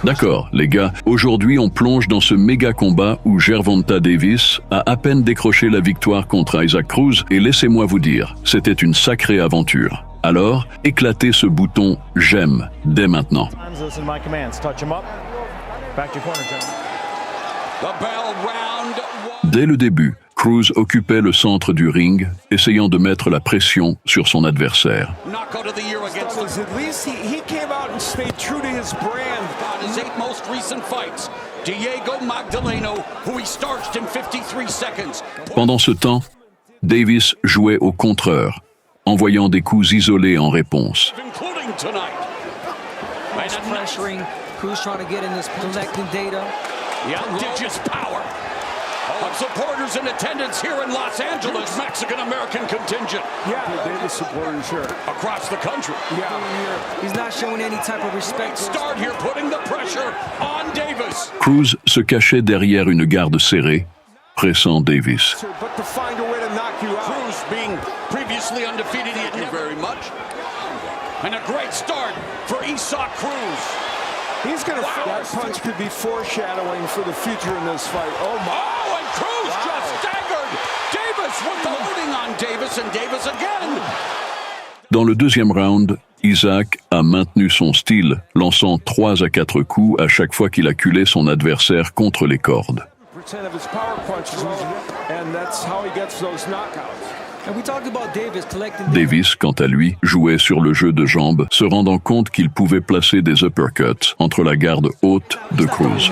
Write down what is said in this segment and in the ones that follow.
D'accord, les gars, aujourd'hui on plonge dans ce méga combat où Gervonta Davis a à peine décroché la victoire contre Isaac Cruz et laissez-moi vous dire, c'était une sacrée aventure. Alors, éclatez ce bouton « J'aime » dès maintenant. Dès le début, Cruz occupait le centre du ring, essayant de mettre la pression sur son adversaire. Pendant ce temps, Davis jouait au contreur, envoyant des coups isolés en réponse. Of supporters in attendance here in Los Angeles, Mexican-American contingent. Yeah, Davis supporters here. Across the country. Yeah. He's not showing any type of respect. Start here putting the pressure on Davis. Cruz se cachait derrière une garde serrée, pressant Davis. But to find a way to knock you out. Cruz being previously undefeated, he didn't very much. And a great start for Isaac Cruz. He's going to that punch could be foreshadowing for the future in this fight. Oh my. Oh, and Cruz just staggered. Davis with the holding on Davis and Davis again. Dans le deuxième round, Isaac a maintenu son style, lançant 3 à 4 coups à chaque fois qu'il acculait son adversaire contre les cordes. Of his power punches, and that's how he gets those knockouts. Davis, quant à lui, jouait sur le jeu de jambes, se rendant compte qu'il pouvait placer des uppercuts entre la garde haute de Cruz.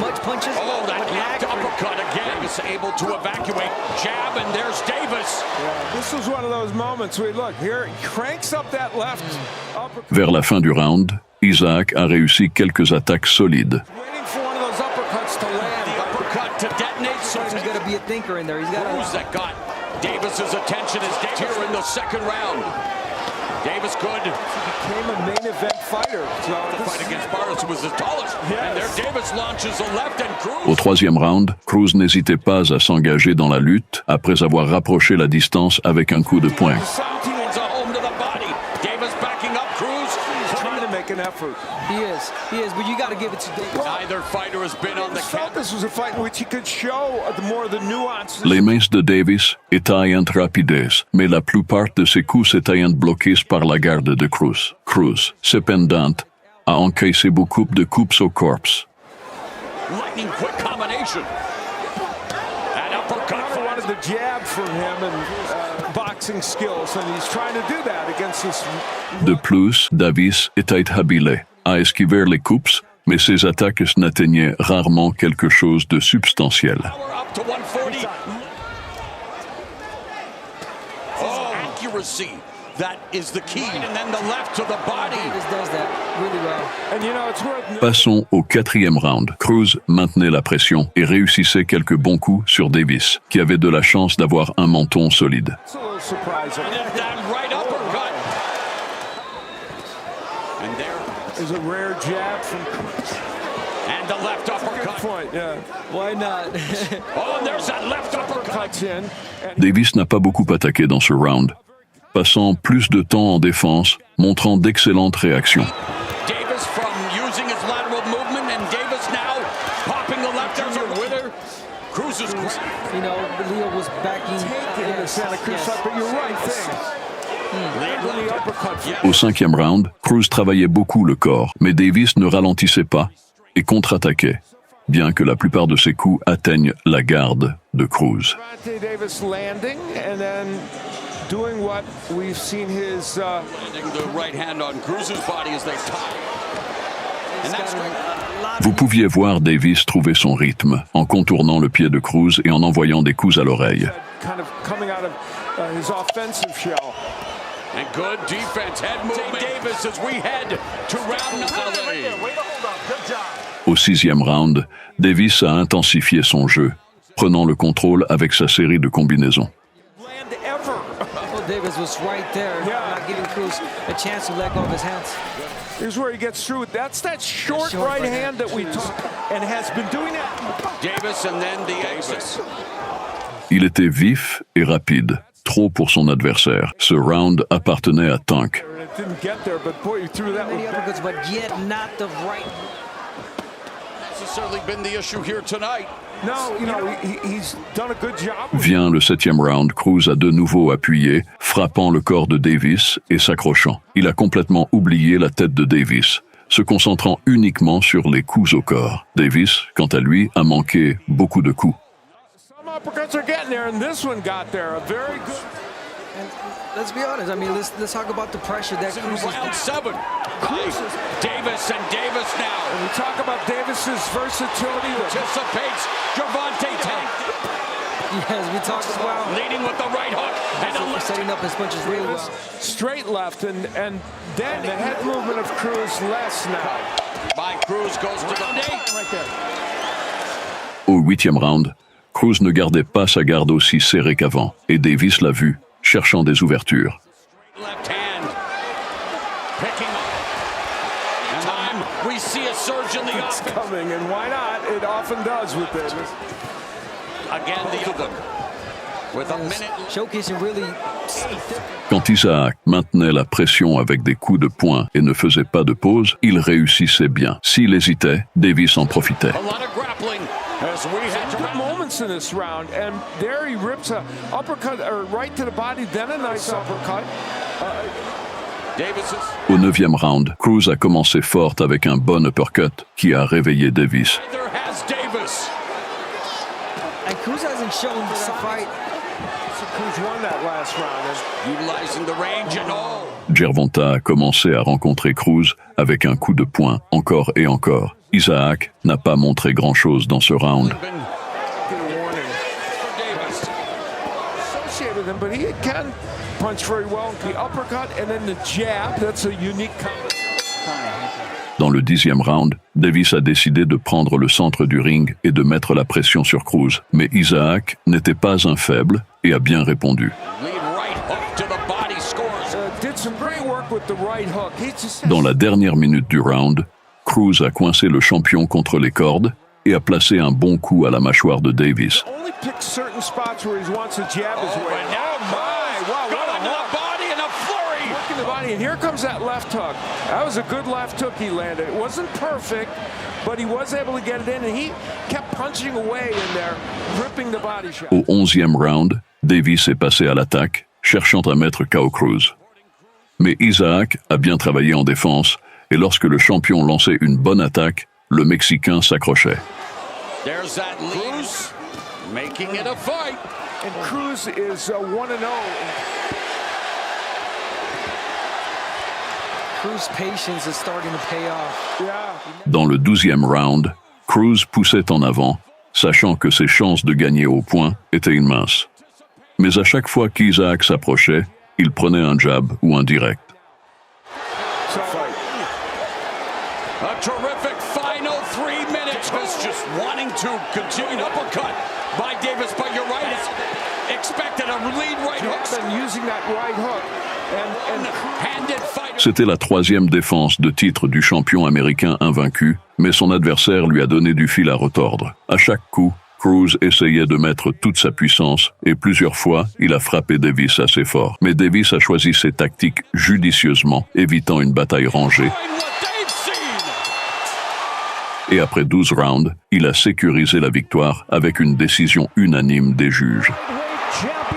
Vers la fin du round, Isaac a réussi quelques attaques solides. Davis's attention is here in the second round. Davis could became a main event fighter. The fight against Barros was the tallest. Yes. And there Davis launches a left and Cruz. Au troisième round, Cruz n'hésitait pas à s'engager dans la lutte après avoir rapproché la distance avec un coup de poing. An effort. He is, but you got to give it to Davis. Neither fighter has been on the count. This was a fight in which he could show more of the nuances. Les mains de Davis étaient rapides, mais la plupart de ses coups étaient bloqués par la garde de Cruz. Cruz, cependant, a encaissé beaucoup de coups au corps. Lightning quick combination. An uppercut. I wanted the jab from him and boxing skills, and he's trying to do that against this. De plus, Davis était habile à esquiver les coups, mais ses attaques n'atteignaient rarement quelque chose de substantiel. Passons au quatrième round. Cruz maintenait la pression et réussissait quelques bons coups sur Davis, qui avait de la chance d'avoir un menton solide. Is a rare jab from and the left uppercut. Point, yeah. Why not? Oh, there's that left uppercut. Davis n'a pas beaucoup attaqué dans ce round, passant plus de temps en défense, montrant d'excellentes réactions. Davis from using his lateral movement and Davis now popping the left as a winner. Cruz is you know, Leo was backing the Santa Cruz fight, but you're right there. Au cinquième round, Cruz travaillait beaucoup le corps, mais Davis ne ralentissait pas et contre-attaquait, bien que la plupart de ses coups atteignent la garde de Cruz. Davis landing and then doing what we've seen his landing the right hand on Cruz's body as they tie. And that's Vous pouviez voir Davis trouver son rythme en contournant le pied de Cruz et en envoyant des coups à l'oreille. Kind of coming out of his offensive shell. And good defense, head movement. Davis as we head to round 9. Au sixième round, Davis a intensifié son jeu, prenant le contrôle avec sa série de combinaisons. Davis was right there, not giving Cruz a chance to let go of his hands. Here's where he gets through. That's that short right hand that we talk, and has been doing that. Davis and then the Davis. Il était vif et rapide. Trop pour son adversaire. Ce round appartenait à Tank. necessarily been the issue here tonight. No, he's done a good job. Vient le 7e round, Cruz a de nouveau appuyé, frappant le corps de Davis et s'accrochant. Il a complètement oublié la tête de Davis, se concentrant uniquement sur les coups au corps. Davis, quant à lui, a manqué beaucoup de coups. Some uppercuts are getting there, and this one got there. A very good. And let's be honest. I mean, let's talk about the pressure that Cruz Round is. 7. Davis now When we talk about Davis's versatility, anticipates Gervonta Tank Yes, we talked about leading with the right hook and a left. setting up his punches really well. straight left, and then the head movement of Cruz less now. By Cruz goes to the knee. Right there. Au 8e round, Cruz ne gardait pas sa garde aussi serrée qu'avant, et Davis l'a vu, cherchant des ouvertures. Left hand. Picking up. And time we see a surge in the It's offense. coming, and why not? It often does with Davis. Again, the other. With a minute. Showcasing really. Quand Isaac maintenait la pression avec des coups de poing et ne faisait pas de pause, il réussissait bien. S'il hésitait, Davis en profitait. A lot of grappling as we head to Good moments in this round, and there he rips a uppercut or right to the body, then a nice uppercut. Davis's. Au 9e round, Cruz a commencé fort avec un bon uppercut qui a réveillé Davis. Neither has Davis. And Cruz hasn't shown this fight. So Cruz won that last round. Utilizing the range and all. Gervonta a commencé à rencontrer Cruz avec un coup de poing encore et encore. Isaac n'a pas montré grand-chose dans ce round. Been Get a warning for Davis. associated with him, but he can punch very well. The uppercut and then the jab, that's a unique combo. Dans le 10e round, Davis a décidé de prendre le centre du ring et de mettre la pression sur Cruz. Mais Isaac n'était pas un faible et a bien répondu. Lead right hook to the body scores. Did some great work with the right hook. He just Dans la dernière minute du round, Cruz a coincé le champion contre les cordes et a placé un bon coup à la mâchoire de Davis. only picks certain spots where he wants to jab his way. and now Oh my! Wow! Got What a into hook! the body and a flurry. Hook in the body, and here comes that left hook. That was a good left hook he landed. It wasn't perfect, but he was able to get it in, and he kept punching away in there, ripping the body shot. Au 11e round, Davis est passé à l'attaque, cherchant à mettre KO Cruz. Mais Isaac a bien travaillé en défense, et lorsque le champion lançait une bonne attaque, le Mexicain s'accrochait. There's that Cruz making it a fight. And Cruz is 1-0. Cruz's patience is starting to pay off. Yeah. Dans le 12e round, Cruz poussait en avant, sachant que ses chances de gagner au point étaient immenses. Mais à chaque fois qu'Isaac s'approchait, il prenait un jab ou un direct. So fight. A terrific final 3 minutes. Was just wanting to continue. Uppercut by Davis, but you're right. It's expected a lead right hook. And using that right hook. And Handed fight. C'était la 3e défense de titre du champion américain invaincu, mais son adversaire lui a donné du fil à retordre. À chaque coup, Cruz essayait de mettre toute sa puissance et plusieurs fois, il a frappé Davis assez fort. Mais Davis a choisi ses tactiques judicieusement, évitant une bataille rangée. What they've seen. Et après 12 rounds, il a sécurisé la victoire avec une décision unanime des juges. champion.